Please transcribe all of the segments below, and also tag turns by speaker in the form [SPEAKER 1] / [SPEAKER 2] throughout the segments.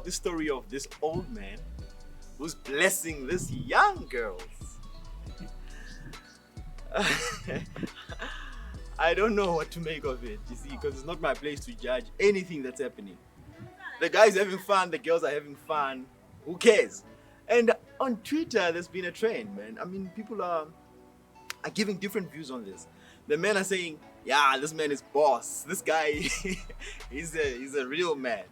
[SPEAKER 1] the story of this old man who's blessing these young girls. I don't know what to make of it, you see, because it's not my place to judge anything that's happening. The guy's having fun, the girls are having fun. Who cares? And on Twitter, there's been a trend, man. I mean, people are giving different views on this. The men are saying, yeah, this man is boss. This guy, he's a real man.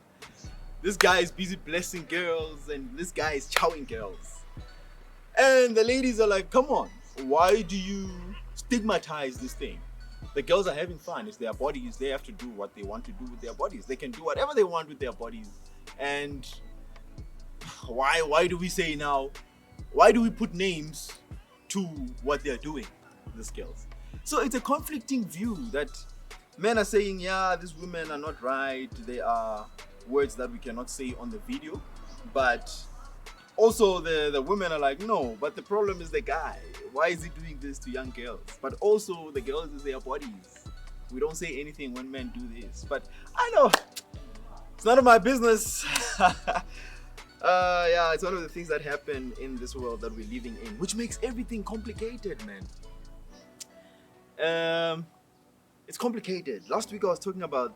[SPEAKER 1] This guy is busy blessing girls, and this guy is chowing girls. And the ladies are like, come on, why do you stigmatize this thing? The girls are having fun. It's their bodies. They have to do what they want to do with their bodies. They can do whatever they want with their bodies. And why do we say now, why do we put names to what they're doing, these girls? So it's a conflicting view that men are saying, yeah, these women are not right. They are words that we cannot say on the video. But also the women are like, no, but the problem is the guy. Why is he doing this to young girls? But also the girls is their bodies. We don't say anything when men do this. But I know, it's none of my business. Yeah, it's one of the things that happen in this world that we're living in, which makes everything complicated, man. It's complicated. Last week I was talking about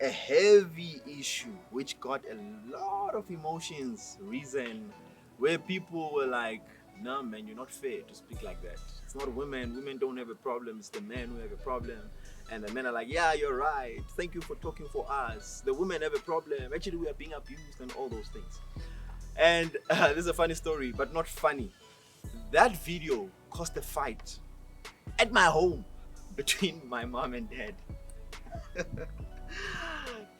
[SPEAKER 1] a heavy issue which got a lot of emotions risen, where people were like, no man, you're not fair to speak like that. It's not women don't have a problem, it's the men who have a problem. And the men are like, yeah, you're right, thank you for talking for us. The women have a problem, actually we are being abused and all those things. And this is a funny story, but not funny. That video caused a fight at my home between my mom and dad.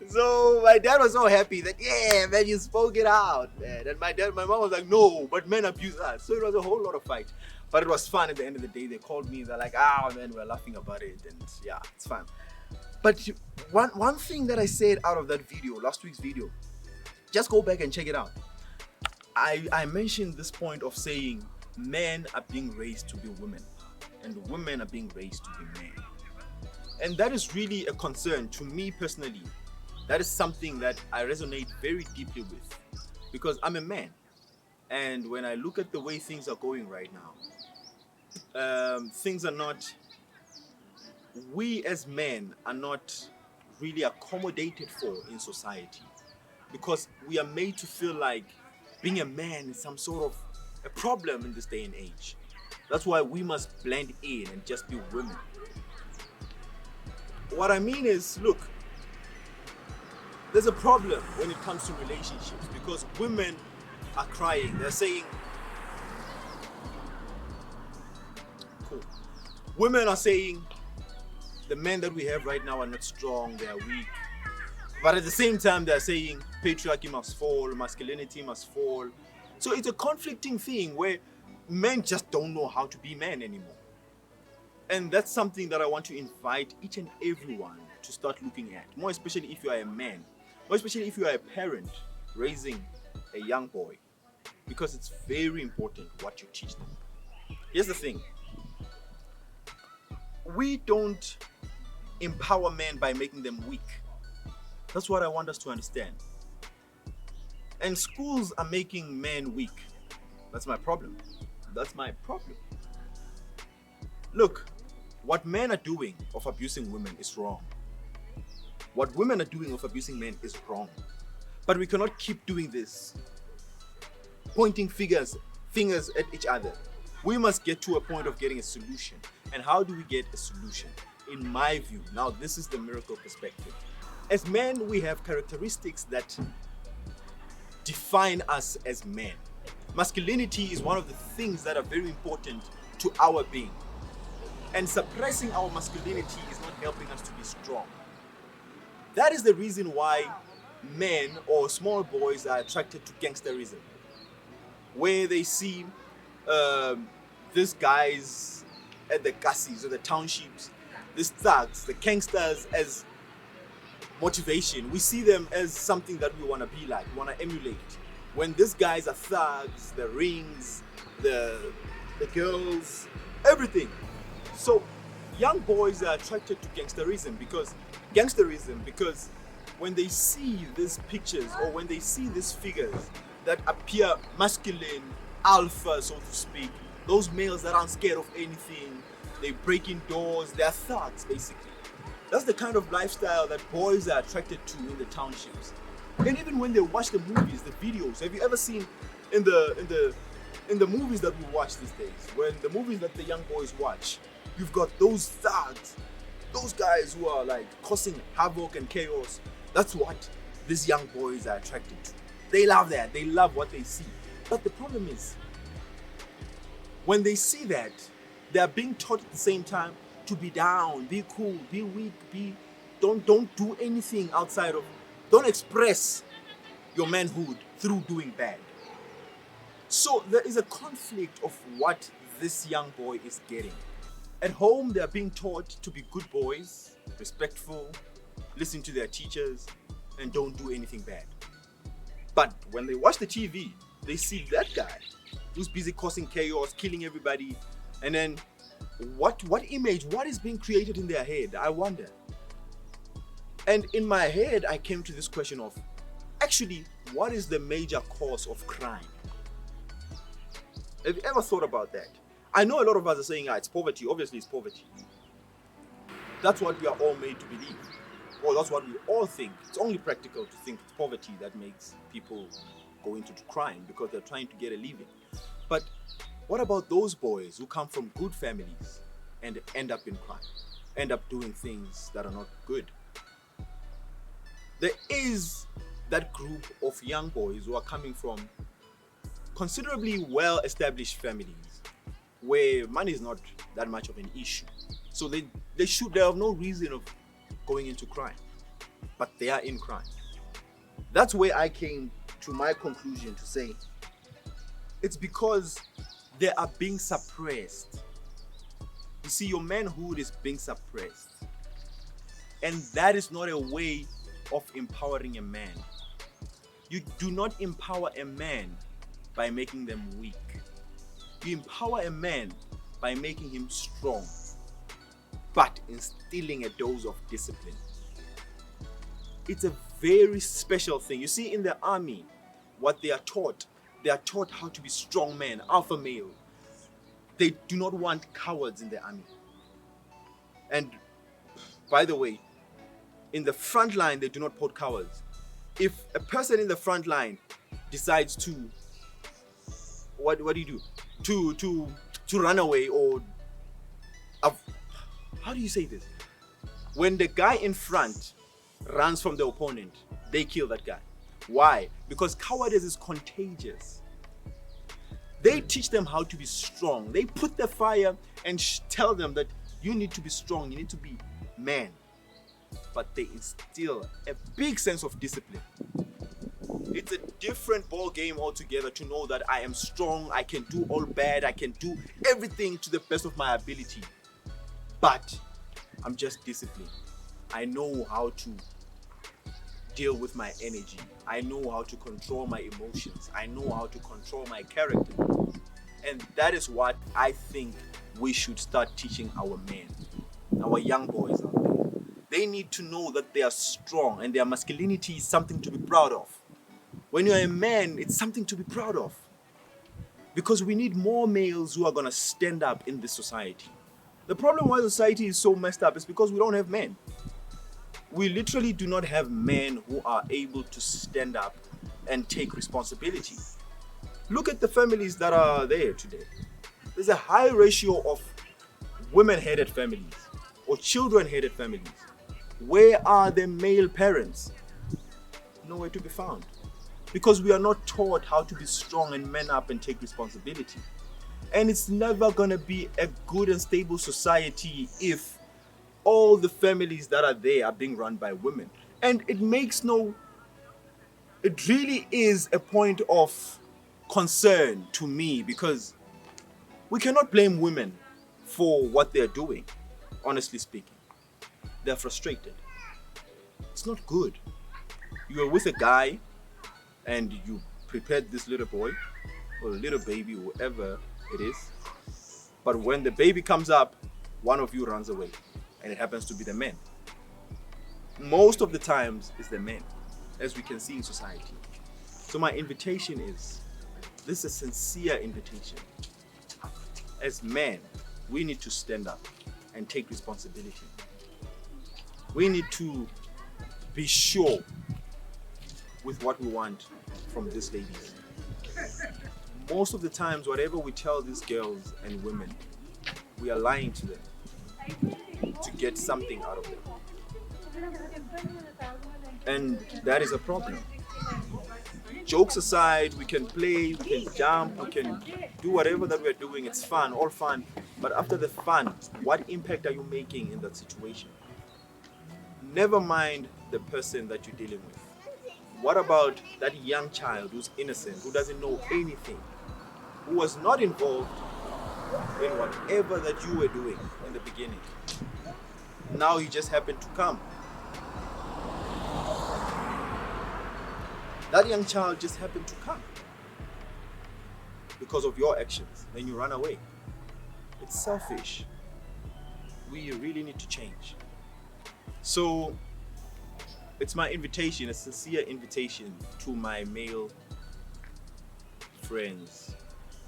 [SPEAKER 1] So my dad was so happy that, yeah, man, you spoke it out, man. And my mom was like, no, but men abuse us. So it was a whole lot of fight. But it was fun at the end of the day. They called me, they're like, man, we're laughing about it. And yeah, it's fun. But one thing that I said out of that video, last week's video, just go back and check it out. I mentioned this point of saying men are being raised to be women and women are being raised to be men. And that is really a concern to me personally. That is something that I resonate very deeply with, because I'm a man. And when I look at the way things are going right now, things are not, we as men are not really accommodated for in society, because we are made to feel like being a man is some sort of a problem in this day and age. That's why we must blend in and just be women. What I mean is, look, there's a problem when it comes to relationships, because women are crying. They're saying, cool. Women are saying, the men that we have right now are not strong, they are weak. But at the same time, they're saying patriarchy must fall, masculinity must fall. So it's a conflicting thing where men just don't know how to be men anymore. And that's something that I want to invite each and everyone to start looking at, more especially if you are a man, more especially if you are a parent raising a young boy, because it's very important what you teach them. Here's the thing. We don't empower men by making them weak. That's what I want us to understand. And schools are making men weak. That's my problem. That's my problem. Look, what men are doing of abusing women is wrong. What women are doing of abusing men is wrong. But we cannot keep doing this, pointing fingers at each other. We must get to a point of getting a solution. And how do we get a solution? In my view, now this is the miracle perspective. As men, we have characteristics that define us as men. Masculinity is one of the things that are very important to our being. And suppressing our masculinity is not helping us to be strong. That is the reason why men or small boys are attracted to gangsterism, where they see these guys at the cassis or the townships, these thugs, the gangsters, as motivation. We see them as something that we want to be like, we want to emulate. When these guys are thugs, the rings, the girls, everything. So young boys are attracted to gangsterism because when they see these pictures or when they see these figures that appear masculine, alpha, so to speak, those males that aren't scared of anything, they break in doors, they're thugs basically. That's the kind of lifestyle that boys are attracted to in the townships. And even when they watch the movies, the videos, have you ever seen in the movies that we watch these days, when the movies that the young boys watch, you've got those thugs, those guys who are like causing havoc and chaos. That's what these young boys are attracted to. They love that. They love what they see. But the problem is, when they see that, they are being taught at the same time to be down, be cool, be weak, don't do anything outside of, don't express your manhood through doing bad. So there is a conflict of what this young boy is getting. At home, they are being taught to be good boys, respectful, listen to their teachers, and don't do anything bad. But when they watch the TV, they see that guy who's busy causing chaos, killing everybody, and then what image, what is being created in their head? I wonder. And in my head, I came to this question of, actually, what is the major cause of crime? Have you ever thought about that? I know a lot of us are saying, it's poverty. Obviously, it's poverty. That's what we are all made to believe. Or that's what we all think. It's only practical to think it's poverty that makes people go into crime because they're trying to get a living. But what about those boys who come from good families and end up in crime, end up doing things that are not good? There is that group of young boys who are coming from considerably well-established families where money is not that much of an issue. So they have no reason of going into crime, but they are in crime. That's where I came to my conclusion to say it's because they are being suppressed. You see, your manhood is being suppressed, and that is not a way of empowering a man. You do not empower a man by making them weak. You empower a man by making him strong, but instilling a dose of discipline. It's a very special thing. You see, in the army, what they are taught how to be strong men, alpha male. They do not want cowards in the army. And by the way, in the front line, they do not put cowards. If a person in the front line decides to, what do you do? To run away or, how do you say this? When the guy in front runs from the opponent, they kill that guy. Why? Because cowardice is contagious. They teach them how to be strong. They put the fire and tell them that you need to be strong, you need to be man. But they instill a big sense of discipline. It's a different ball game altogether to know that I am strong, I can do all bad, I can do everything to the best of my ability. But I'm just disciplined. I know how to deal with my energy. I know how to control my emotions. I know how to control my character. And that is what I think we should start teaching our men, our young boys out there. They need to know that they are strong and their masculinity is something to be proud of. When you're a man, it's something to be proud of. Because we need more males who are going to stand up in this society. The problem why society is so messed up is because we don't have men. We literally do not have men who are able to stand up and take responsibility. Look at the families that are there today. There's a high ratio of women-headed families or children-headed families. Where are the male parents? Nowhere to be found. Because we are not taught how to be strong and man up and take responsibility. And it's never going to be a good and stable society if all the families that are there are being run by women. And it really is a point of concern to me because we cannot blame women for what they're doing, honestly speaking. They're frustrated. It's not good. You are with a guy and you prepared this little boy or little baby, whoever it is. But when the baby comes up, one of you runs away and it happens to be the man. most of the times it's the men, as we can see in society. So my invitation is, this is a sincere invitation. As men, we need to stand up and take responsibility. We need to be sure with what we want from these ladies. Most of the times, whatever we tell these girls and women, we are lying to them to get something out of them. And that is a problem. Jokes aside, we can play, we can jump, we can do whatever that we're doing. It's fun, all fun. But after the fun, what impact are you making in that situation? Never mind the person that you're dealing with. What about that young child who's innocent, who doesn't know anything, who was not involved in whatever that you were doing in the beginning? Now you just happen to come. That young child just happened to come because of your actions. Then you run away. It's selfish. We really need to change. So it's my invitation, a sincere invitation to my male friends,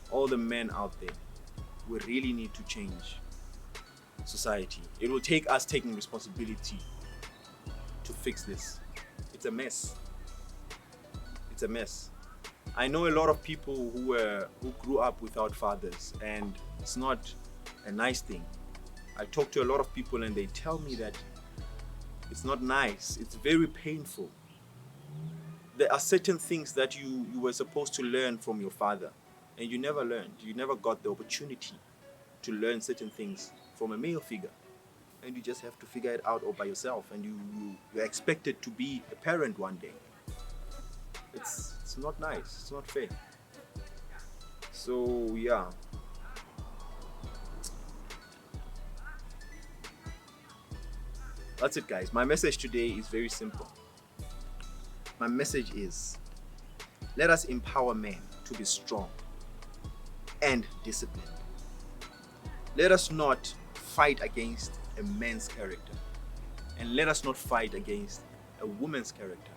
[SPEAKER 1] all the men out there. We really need to change society. It will take us taking responsibility to fix this. It's a mess. It's a mess. I know a lot of people who grew up without fathers, and it's not a nice thing. I talk to a lot of people and they tell me that it's not nice. It's very painful. There are certain things that you were supposed to learn from your father, and you never learned. You never got the opportunity to learn certain things from a male figure. And you just have to figure it out all by yourself, and you're expected to be a parent one day. It's not nice. It's not fair. So yeah. That's it, guys. My message today is very simple. My message is, let us empower men to be strong and disciplined. Let us not fight against a man's character, and let us not fight against a woman's character.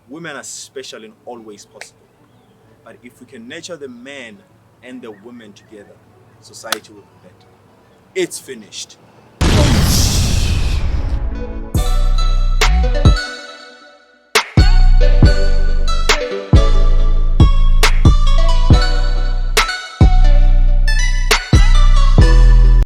[SPEAKER 1] Women are special in all ways possible, but if we can nurture the man and the woman together, society will be better. It's finished.